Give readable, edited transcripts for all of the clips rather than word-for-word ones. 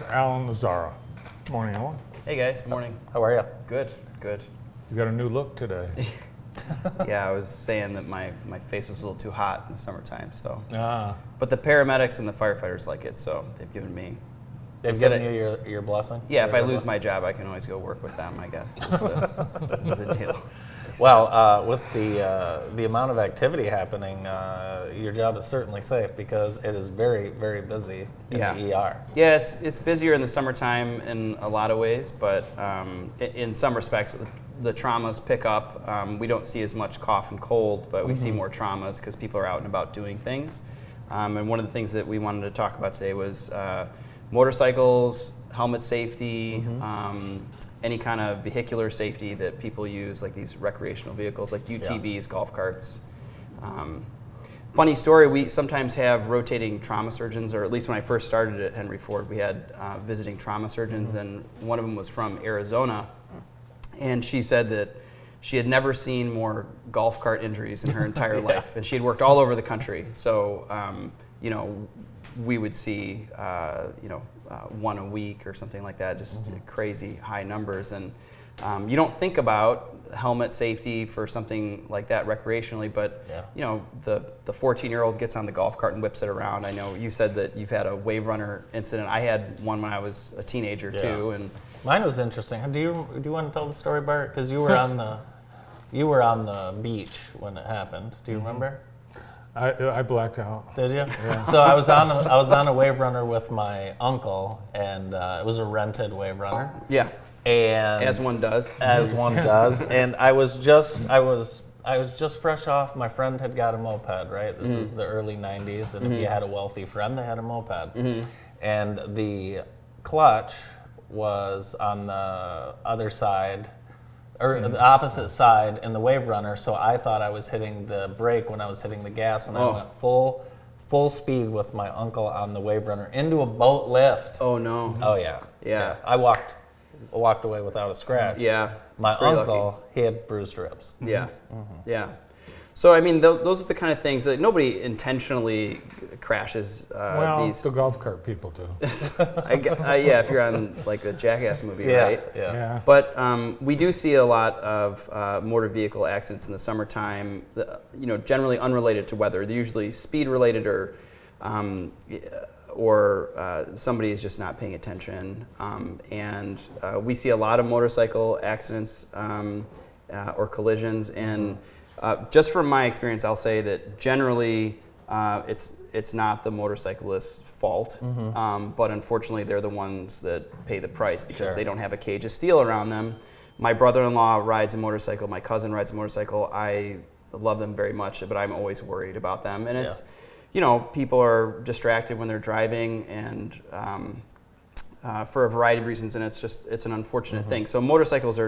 Alan Lazzara. Morning, Alan. Hey guys, morning. How are you? Good, good. You got a new look today. Yeah, I was saying that my face was a little too hot in the summertime, so. Ah, But the paramedics and the firefighters like it, so they've given me. They've given you your blessing? Yeah, if I lose my job, I can always go work with them, I guess. Is the deal. Well, with the amount of activity happening, your job is certainly safe because it is very, very busy in the ER. Yeah, it's busier in the summertime in a lot of ways, but in some respects, the traumas pick up. We don't see as much cough and cold, but we see more traumas because people are out and about doing things. And one of the things that we wanted to talk about today was motorcycles, helmet safety, any kind of vehicular safety that people use, like these recreational vehicles, like UTVs, golf carts. Funny story, we sometimes have rotating trauma surgeons, or at least when I first started at Henry Ford, we had visiting trauma surgeons, and one of them was from Arizona, and she said that she had never seen more golf cart injuries in her entire life, and she had worked all over the country. So, we would see, one a week or something like that, just crazy high numbers. And you don't think about helmet safety for something like that recreationally, but the 14-year-old gets on the golf cart and whips it around. I know you said that you've had a wave runner incident. I had one when I was a teenager too, and mine was interesting. Do you want to tell the story, Bart? Because you were on the beach when it happened. Do you remember? I blacked out. Did you? Yeah. So I was on a wave runner with my uncle, and it was a rented wave runner. Yeah. And as one does. As one does. And I was just fresh off. My friend had got a moped, right? This is the early 90s, and if you had a wealthy friend, they had a moped. And the clutch was on the other side, or the opposite side in the wave runner, so I thought I was hitting the brake when I was hitting the gas, and I went full speed with my uncle on the wave runner into a boat lift. Oh no. Oh yeah. I walked away without a scratch. Yeah. My uncle, he had bruised ribs. Yeah. Yeah. So I mean, those are the kind of things that nobody intentionally crashes. The golf cart people do. Yeah, if you're on like the Jackass movie, right? Yeah. But we do see a lot of motor vehicle accidents in the summertime. Generally unrelated to weather. They're usually speed related, or somebody is just not paying attention. And we see a lot of motorcycle accidents or collisions. And just from my experience, I'll say that generally it's not the motorcyclist's fault, but unfortunately they're the ones that pay the price because they don't have a cage of steel around them. My brother-in-law rides a motorcycle, my cousin rides a motorcycle. I love them very much, but I'm always worried about them. And it's, people are distracted when they're driving, and for a variety of reasons, and it's an unfortunate thing. So motorcycles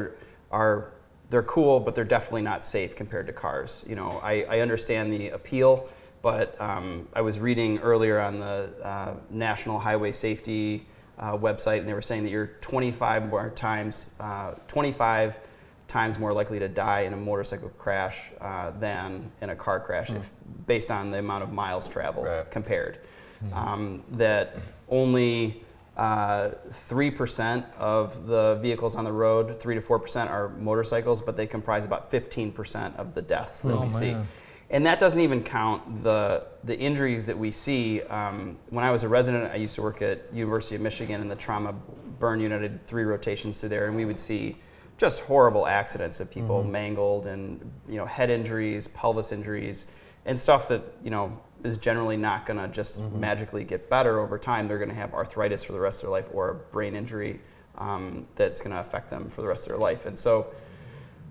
they're cool, but they're definitely not safe compared to cars. I understand the appeal, but I was reading earlier on the National Highway Safety website, and they were saying that you're 25 times more likely to die in a motorcycle crash than in a car crash, based on the amount of miles traveled compared. That only 3% of the vehicles on the road, 3 to 4%, are motorcycles, but they comprise about 15% of the deaths that we see. And that doesn't even count the injuries that we see. When I was a resident, I used to work at University of Michigan in the trauma burn unit. I did 3 rotations through there, and we would see just horrible accidents of people mangled, and head injuries, pelvis injuries, and stuff that is generally not going to just magically get better over time. They're going to have arthritis for the rest of their life, or a brain injury that's going to affect them for the rest of their life. And so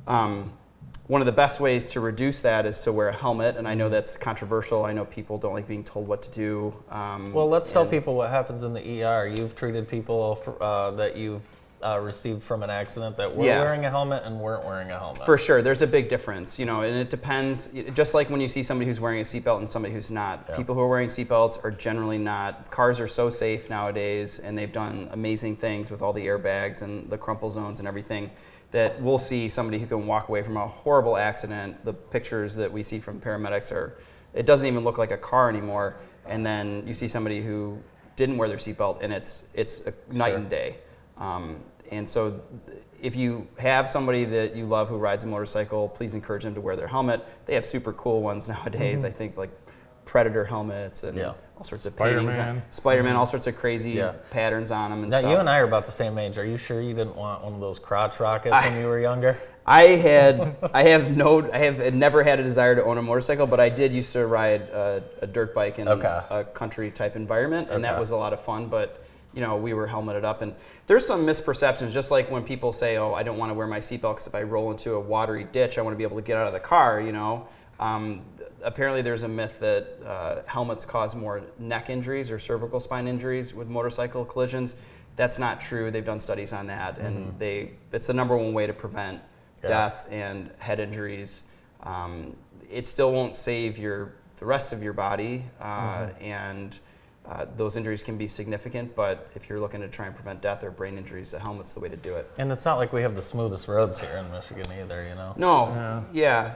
one of the best ways to reduce that is to wear a helmet. And I know that's controversial. I know people don't like being told what to do. Well, let's tell people what happens in the ER. You've treated people that you've received from an accident that were wearing a helmet and weren't wearing a helmet. For sure, there's a big difference, and it depends. Just like when you see somebody who's wearing a seatbelt and somebody who's not. People who are wearing seatbelts are generally not. Cars are so safe nowadays, and they've done amazing things with all the airbags and the crumple zones and everything, that we'll see somebody who can walk away from a horrible accident. The pictures that we see from paramedics it doesn't even look like a car anymore. And then you see somebody who didn't wear their seatbelt, and it's a night and day. And so if you have somebody that you love who rides a motorcycle, please encourage them to wear their helmet. They have super cool ones nowadays. I think like Predator helmets and all sorts of paintings. Spider-Man, all sorts of crazy patterns on them and now, stuff. you and I are about the same age. Are you sure you didn't want one of those crotch rockets when you were younger? I have never had a desire to own a motorcycle, but I did used to ride a dirt bike in a country type environment, and that was a lot of fun. But you know, we were helmeted up, and there's some misperceptions. Just like when people say, "Oh, I don't want to wear my seatbelt because if I roll into a watery ditch, I want to be able to get out of the car." You know, apparently there's a myth that helmets cause more neck injuries or cervical spine injuries with motorcycle collisions. That's not true. They've done studies on that, and it's the number one way to prevent death and head injuries. It still won't save the rest of your body, and those injuries can be significant, but if you're looking to try and prevent death or brain injuries, the helmet's the way to do it. And it's not like we have the smoothest roads here in Michigan either, you know? No,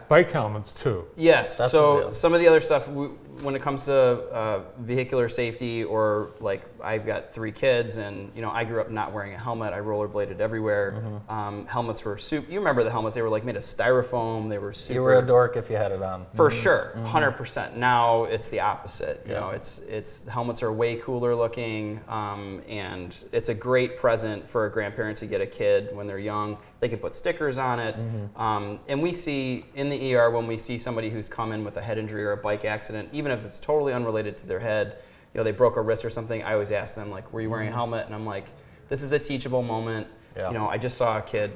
Bike helmets too. Yes, so some of the other stuff, when it comes to vehicular safety, or like I've got 3 kids and, you know, I grew up not wearing a helmet. I rollerbladed everywhere. Helmets were you remember the helmets, they were like made of styrofoam. They were super. You were a dork if you had it on. For sure, 100%. Now it's the opposite. You know, it's helmets are way cooler looking, and it's a great present for a grandparent to get a kid when they're young. They can put stickers on it. And we see in the ER, when we see somebody who's come in with a head injury or a bike accident, even if it's totally unrelated to their head, you know, they broke a wrist or something, I always ask them, like, were you wearing a helmet? And I'm like, this is a teachable moment. You know, I just saw a kid,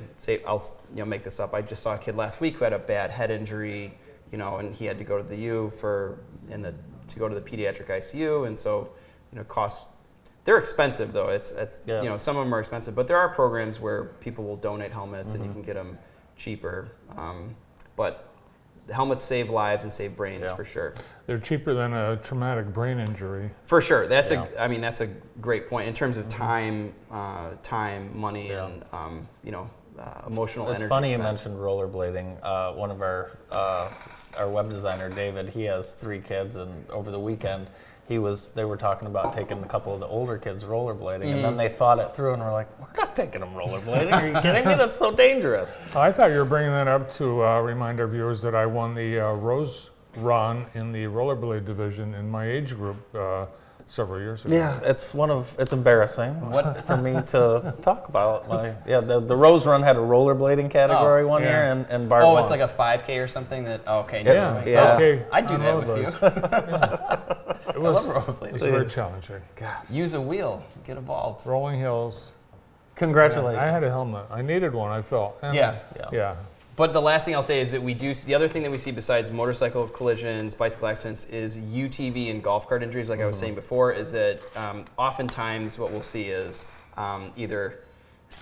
I'll make this up, I just saw a kid last week who had a bad head injury, you know, and he had to go to the U to go to the pediatric ICU, and so, you know, they're expensive though. It's you know, some of them are expensive, but there are programs where people will donate helmets and you can get them cheaper. But the helmets save lives and save brains for sure. They're cheaper than a traumatic brain injury. For sure. That's that's a great point in terms of time, money, and you know, emotional energy. It's funny spent. you mentioned rollerblading. One of our web designer, David, he has 3 kids, and over the weekend they were talking about taking a couple of the older kids rollerblading, and then they thought it through and were like, we're not taking them rollerblading. Are you kidding me? That's so dangerous. I thought you were bringing that up to remind our viewers that I won the Rose Run in the rollerblade division in my age group several years ago. Yeah, it's embarrassing for me to talk about. The Rose Run had a rollerblading category one year, and Bart won. It's like a 5K or something that, okay. I'd do that with you. It was very challenging. God. Use a wheel, get involved. Rolling hills. Congratulations. I had a helmet. I needed one, I felt. And yeah. But the last thing I'll say is that the other thing that we see besides motorcycle collisions, bicycle accidents, is UTV and golf cart injuries, like I was saying before, is that oftentimes what we'll see is either,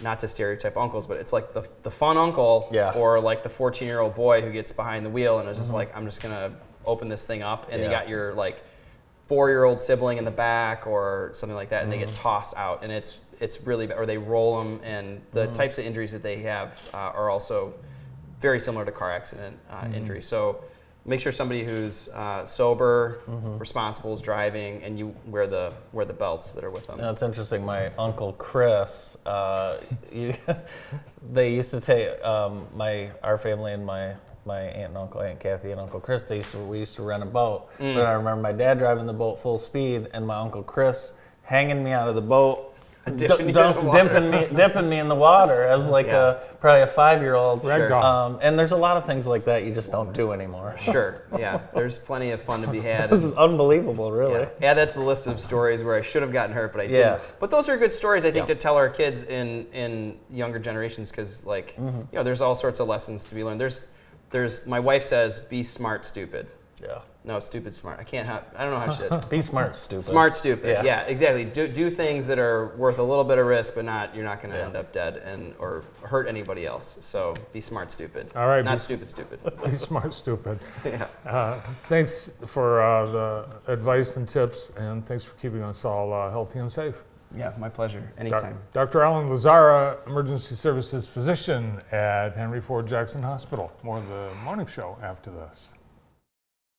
not to stereotype uncles, but it's like the fun uncle or like the 14-year-old boy who gets behind the wheel and is just like, I'm just going to open this thing up, and you got your like 4-year-old sibling in the back or something like that, and they get tossed out, and it's really bad, or they roll them, and the types of injuries that they have are also very similar to car accident injuries. So make sure somebody who's sober, responsible is driving, and you wear the belts that are with them. It's interesting. My uncle Chris, they used to take our family and my aunt and uncle, Aunt Kathy and Uncle Chris, we used to rent a boat. But I remember my dad driving the boat full speed, and my Uncle Chris hanging me out of the boat, dipping me in the water as like probably a 5-year-old. Sure. And there's a lot of things like that you just don't do anymore. Sure, yeah. There's plenty of fun to be had. This is unbelievable, really. Add that to the list of stories where I should have gotten hurt, but I didn't. But those are good stories, I think, to tell our kids in younger generations, because like, you know, there's all sorts of lessons to be learned. There's my wife says, be smart, stupid. Yeah. No, stupid, smart. I don't know how she said. Be smart, stupid. Smart, stupid. Yeah, exactly. Do things that are worth a little bit of risk, but you're not going to end up dead or hurt anybody else. So be smart, stupid. All right. Not stupid, stupid. Be smart, stupid. Yeah. Thanks for the advice and tips, and thanks for keeping us all healthy and safe. Yeah, my pleasure. Anytime. Dr. Alan Lazzara, Emergency Services Physician at Henry Ford Jackson Hospital. More of the morning show after this.